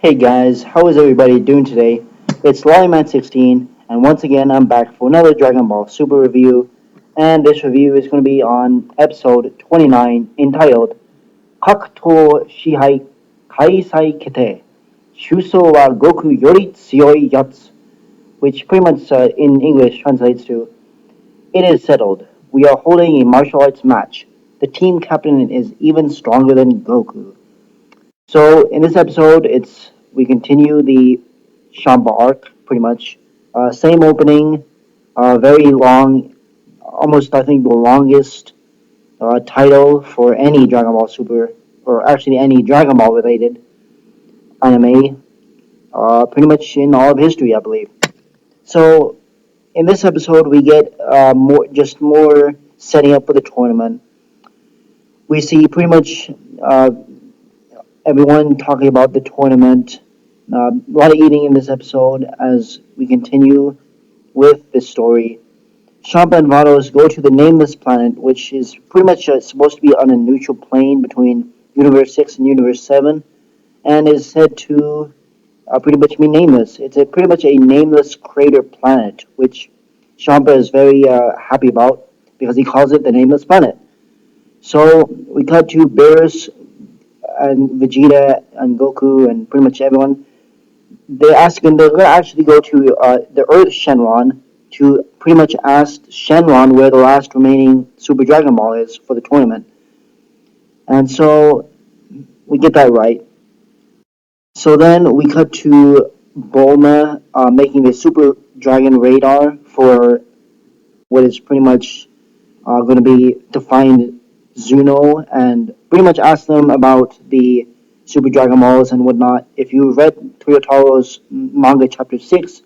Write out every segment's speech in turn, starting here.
Hey guys, how is everybody doing today? It's Lollyman16, and once again I'm back for another Dragon Ball Super review, and this review is going to be on episode 29 entitled Kakuto Shihai Kaisai Kete Shuso wa Goku Yori Tsuyoi Yatsu, which pretty much in English translates to It is settled. We are holding a martial arts match. The team captain is even stronger than Goku. So in this episode, it's we continue the Shamba arc pretty much. Same opening, very long, almost I think the longest title for any Dragon Ball Super or actually any Dragon Ball related anime, pretty much in all of history, I believe. So in this episode, we get more setting up for the tournament. We see pretty much everyone talking about the tournament. A lot of eating in this episode as we continue with the story. Champa and Vados go to the Nameless Planet, which is pretty much supposed to be on a neutral plane between Universe 6 and Universe 7, and is said to pretty much be nameless. It's pretty much a nameless crater planet, which Champa is very happy about because he calls it the Nameless Planet. So we cut to Beerus and Vegeta and Goku and pretty much everyone. They're gonna actually go to the Earth Shenron to pretty much ask Shenron where the last remaining Super Dragon Ball is for the tournament. And so we get that right. So then we cut to Bulma making the Super Dragon radar for what is pretty much going to be to find Zuno and pretty much ask them about the Super Dragon Balls and whatnot. If you read Toyotaro's manga chapter 6,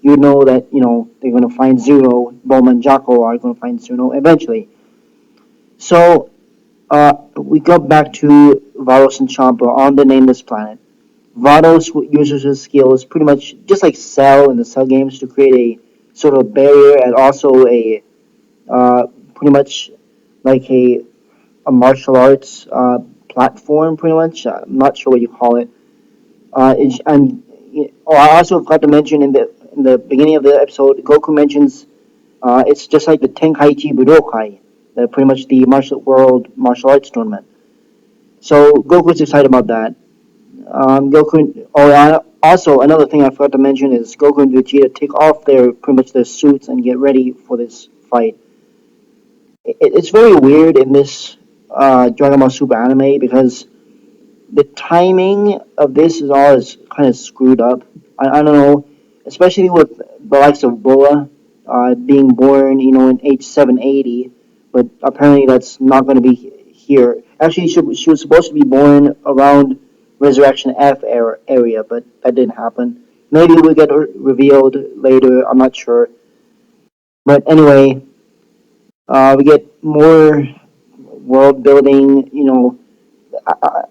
you know that, they're going to find Zuno. Bulma and Jaco are going to find Zuno eventually. So, we go back to Vados and Champa on the Nameless Planet. Vados uses his skills pretty much just like Cell in the Cell games to create a sort of barrier and also a pretty much like a martial arts platform, pretty much. I'm not sure what you call it. I also forgot to mention in the beginning of the episode, Goku mentions it's just like the Tenkaichi Budokai, pretty much the martial arts tournament. So Goku's excited about that. Goku. Also another thing I forgot to mention is Goku and Vegeta take off their pretty much their suits and get ready for this fight. It's very weird in this Dragon Ball Super anime because the timing of this is kind of screwed up. I don't know, especially with the likes of Boa being born, in age 780, but apparently that's not going to be here. Actually, she was supposed to be born around Resurrection F area, but that didn't happen. Maybe we'll get revealed later. I'm not sure. But anyway, we get more world building.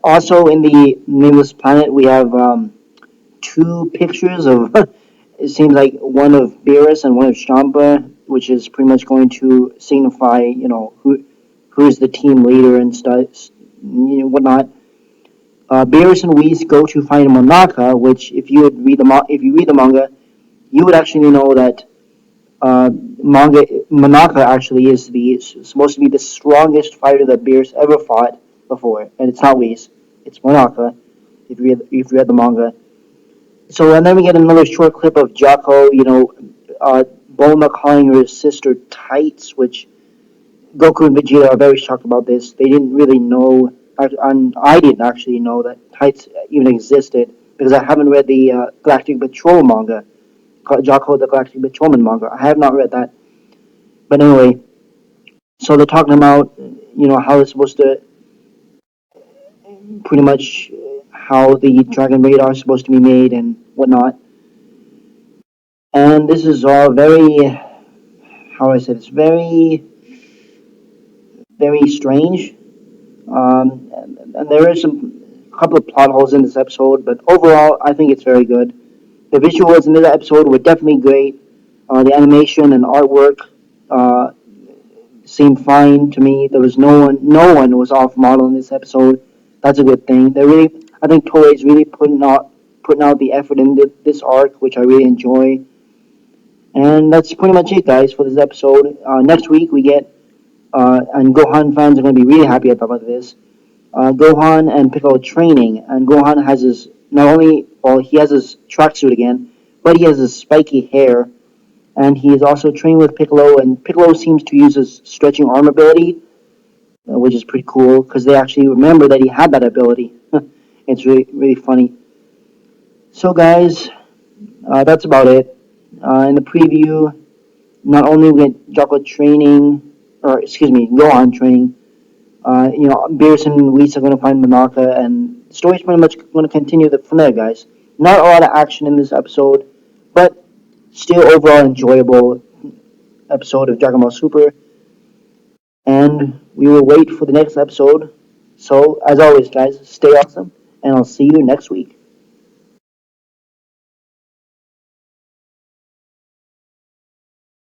Also in the Nameless Planet, we have two pictures of. It seems like one of Beerus and one of Champa, which is pretty much going to signify, who's the team leader and stuff, whatnot. Beerus and Whis go to find Monaka, which if you read the manga, you would actually know that manga Monaka actually is supposed to be the strongest fighter that Beerus ever fought before, and it's not Whis, it's Monaka. If you read the manga, so and then we get another short clip of Jaco, Bulma calling her sister Tights, which Goku and Vegeta are very shocked about this. They didn't really know, and I didn't actually know that Tights even existed because I haven't read the Galactic Patrol manga, Jaco the Galactic Patrolman manga. I have not read that. But anyway, so they're talking about, how it's supposed to, pretty much how the Dragon Radar is supposed to be made and whatnot. And this is all very, how do I say this, very, very strange. And there is a couple of plot holes in this episode, but overall, I think it's very good. The visuals in this episode were definitely great. The animation and artwork uh, seemed fine to me. There was no one was off model in this episode. That's a good thing. I think Toei is really putting out the effort in this arc, which I really enjoy. And that's pretty much it, guys, for this episode. Next week we get, and Gohan fans are going to be really happy about this. Gohan and Piccolo training, and Gohan has his not only well he has his tracksuit again, but he has his spiky hair, and he is also training with Piccolo. And Piccolo seems to use his stretching arm ability, which is pretty cool because they actually remember that he had that ability. It's really funny. So, guys, that's about it. In the preview, not only we get Jocko training, or excuse me, Gohan training. Beerus and Whis are going to find Monarca, and the story's pretty much going to continue from there, guys. Not a lot of action in this episode, but still overall enjoyable episode of Dragon Ball Super. And we will wait for the next episode. So, as always, guys, stay awesome, and I'll see you next week.